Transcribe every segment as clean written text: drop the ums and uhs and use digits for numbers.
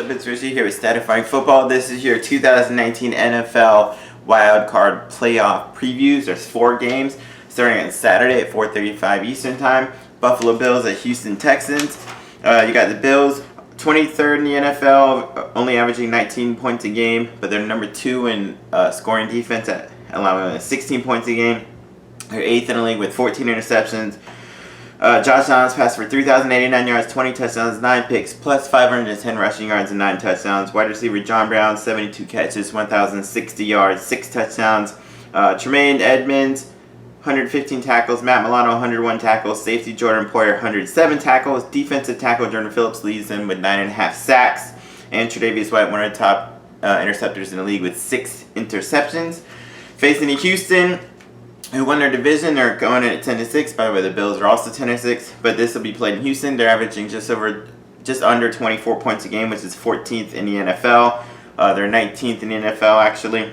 up? It's Richie here with Statifying Football. This is your 2019 NFL Wildcard Playoff previews. There's 4 games starting on Saturday at 4:35 Eastern Time. Buffalo Bills at Houston Texans. You got the Bills, 23rd in the NFL, only averaging 19 points a game, but they're number 2 in scoring defense at allowing 16 points a game. They're 8th in the league with 14 interceptions. Josh Allen's passed for 3,089 yards, 20 touchdowns, 9 picks, plus 510 rushing yards and 9 touchdowns. Wide receiver John Brown, 72 catches, 1,060 yards, 6 touchdowns. Tremaine Edmonds, 115 tackles. Matt Milano, 101 tackles. Safety Jordan Poyer, 107 tackles. Defensive tackle Jordan Phillips leads them with 9.5 sacks. And Tre'Davious White, one of the top interceptors in the league with 6 interceptions. Facing Houston, who won their division. They're going in at 10-6. By the way, the Bills are also 10-6, but this will be played in Houston. They're averaging just under 24 points a game, which is 14th in the NFL. They're 19th in the NFL actually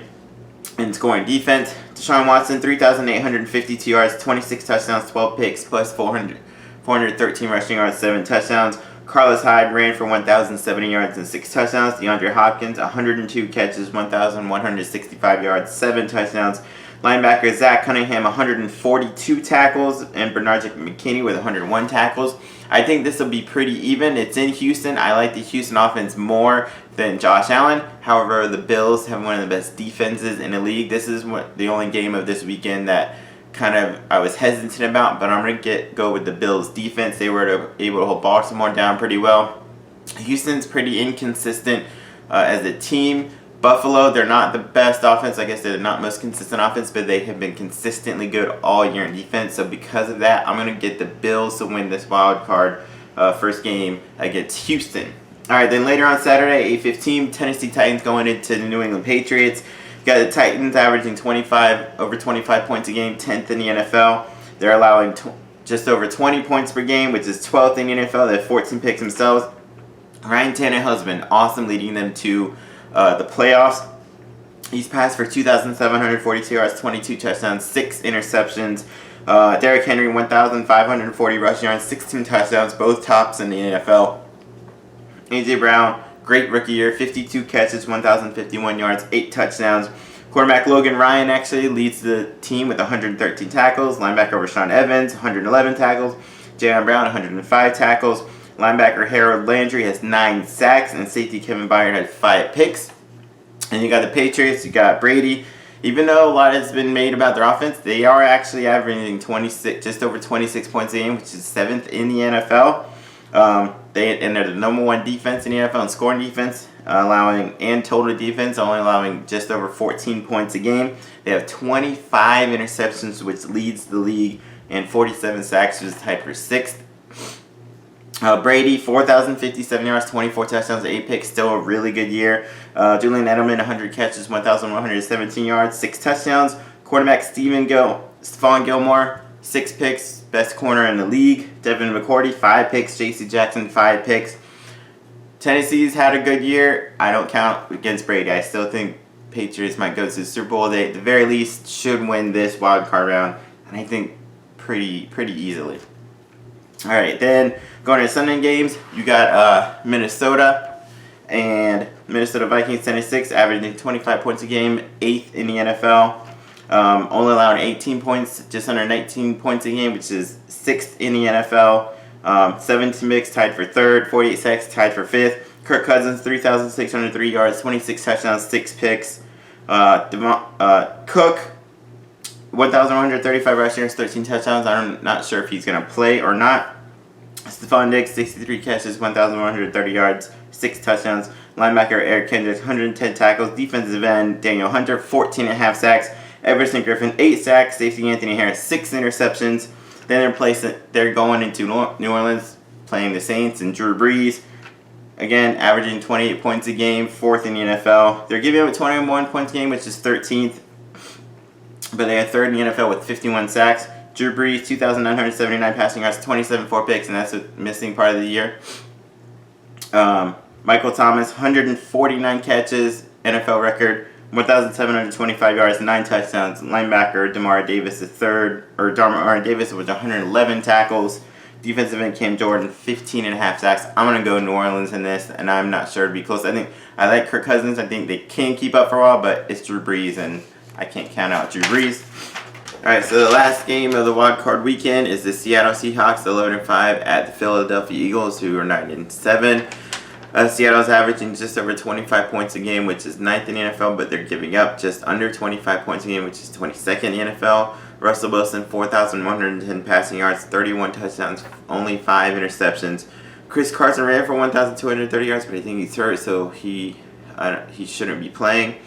in scoring defense. Deshaun Watson, 3,852 yards, 26 touchdowns, 12 picks, plus 413 rushing yards, 7 touchdowns. Carlos Hyde ran for 1,070 yards and 6 touchdowns. DeAndre Hopkins, 102 catches, 1,165 yards, 7 touchdowns. Linebacker Zach Cunningham, 142 tackles, and Bernard McKinney with 101 tackles. I think this will be pretty even. It's in Houston. I like the Houston offense more than Josh Allen. However, the Bills have one of the best defenses in the league. This is the only game of this weekend that I was hesitant about, but I'm going to go with the Bills defense. They were able to hold Baltimore down pretty well. Houston's pretty inconsistent as a team. Buffalo, they're not the best offense. I guess they're not most consistent offense, but they have been consistently good all year in defense. So because of that, I'm going to get the Bills to win this wild card first game against Houston. All right, then later on Saturday, 8:15, Tennessee Titans going into the New England Patriots. You got the Titans averaging over 25 points a game, 10th in the NFL. They're allowing just over 20 points per game, which is 12th in the NFL. They have 14 picks themselves. Ryan Tannehill's been awesome, leading them to the playoffs. He's passed for 2,742 yards, 22 touchdowns, 6 interceptions. Derrick Henry, 1,540 rushing yards, 16 touchdowns, both tops in the NFL. A.J. Brown, great rookie year, 52 catches, 1,051 yards, 8 touchdowns. Quarterback Logan Ryan actually leads the team with 113 tackles. Linebacker Rashaan Evans, 111 tackles. Jaylen Brown, 105 tackles. Linebacker Harold Landry has 9 sacks, and safety Kevin Byard had 5 picks. And you got the Patriots, you got Brady. Even though a lot has been made about their offense, they are actually averaging just over 26 points a game, which is 7th in the NFL. They're the number 1 defense in the NFL in scoring defense, and total defense, only allowing just over 14 points a game. They have 25 interceptions, which leads the league, and 47 sacks, which is tied for 6th. Brady, 4,057 yards, 24 touchdowns, 8 picks, still a really good year. Julian Edelman, 100 catches, 1,117 yards, 6 touchdowns. Quarterback Stephon Gilmore, 6 picks, best corner in the league. Devin McCourty, 5 picks. J.C. Jackson, 5 picks. Tennessee's had a good year. I don't count against Brady. I still think Patriots might go to the Super Bowl. They, at the very least, should win this wild card round, and I think pretty easily. All right, then going to Sunday games, you got Minnesota and Minnesota Vikings 10-6, averaging 25 points a game, 8th in the NFL. Only allowing 18 points, just under 19 points a game, which is 6th in the NFL. 17 picks, tied for 3rd. 48 sacks, tied for 5th. Kirk Cousins, 3,603 yards, 26 touchdowns, 6 picks. Cook, 1,135 rushing yards, 13 touchdowns. I'm not sure if he's going to play or not. Stephon Diggs, 63 catches, 1,130 yards, 6 touchdowns. Linebacker Eric Kendricks, 110 tackles. Defensive end Daniel Hunter, 14.5 sacks. Everson Griffin, 8 sacks. Safety Anthony Harris, 6 interceptions. Then they're going into New Orleans, playing the Saints and Drew Brees. Again, averaging 28 points a game, 4th in the NFL. They're giving up 21 points a game, which is 13th. But they are 3rd in the NFL with 51 sacks. Drew Brees, 2,979 passing yards, 27 4 picks, and that's a missing part of the year. Michael Thomas, 149 catches, NFL record, 1,725 yards, 9 touchdowns. Linebacker Damar Davis III, Damar Davis with 111 tackles. Defensive end Cam Jordan, 15.5 sacks. I'm going to go New Orleans in this, and I'm not sure it'd be close. I like Kirk Cousins. I think they can keep up for a while, but it's Drew Brees, and I can't count out Drew Brees. All right, so the last game of the wild card weekend is the Seattle Seahawks, 11-5, at the Philadelphia Eagles, who are 9-7. Seattle's averaging just over 25 points a game, which is 9th in the NFL, but they're giving up just under 25 points a game, which is 22nd in the NFL. Russell Wilson, 4,110 passing yards, 31 touchdowns, only 5 interceptions. Chris Carson ran for 1,230 yards, but I think he's hurt, so he shouldn't be playing.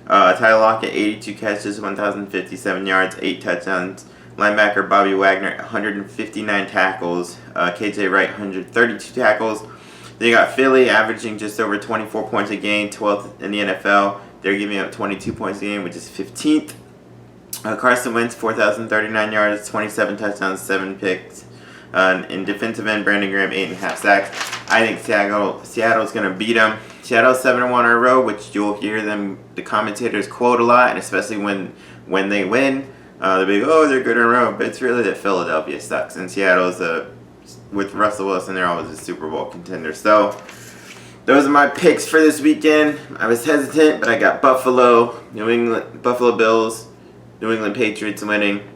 Tyler Lockett, 82 catches, 1,057 yards, 8 touchdowns. Linebacker Bobby Wagner, 159 tackles. KJ Wright, 132 tackles. Then you got Philly averaging just over 24 points a game, 12th in the NFL. They're giving up 22 points a game, which is 15th. Carson Wentz, 4,039 yards, 27 touchdowns, 7 picks. In defensive end, Brandon Graham, 8.5 sacks. I think Seattle's going to beat them. Seattle's 7-1 on a row, which you'll hear the commentators quote a lot, and especially when they win. They'll be like, oh, they're good on a row, but it's really that Philadelphia sucks. And Seattle's, with Russell Wilson, they're always a Super Bowl contender. So those are my picks for this weekend. I was hesitant, but I got Buffalo Bills, New England Patriots winning,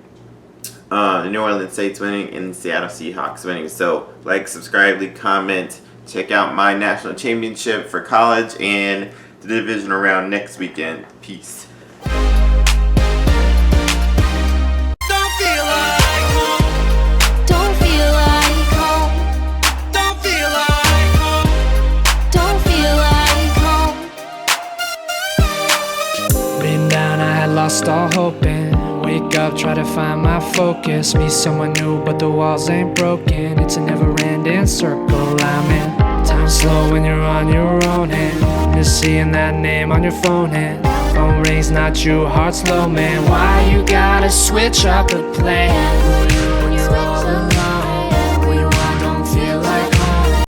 the New Orleans Saints winning, and the Seattle Seahawks winning. So like, subscribe, leave, comment. Check out my national championship for college and the divisional round next weekend. Peace. Lost all hope and wake up, try to find my focus. Meet someone new, but the walls ain't broken. It's a never-ending circle I'm in. Time slow when you're on your own, and just seeing that name on your phone, and phone rings, not you, heart slow, man. Why you gotta switch up the plan?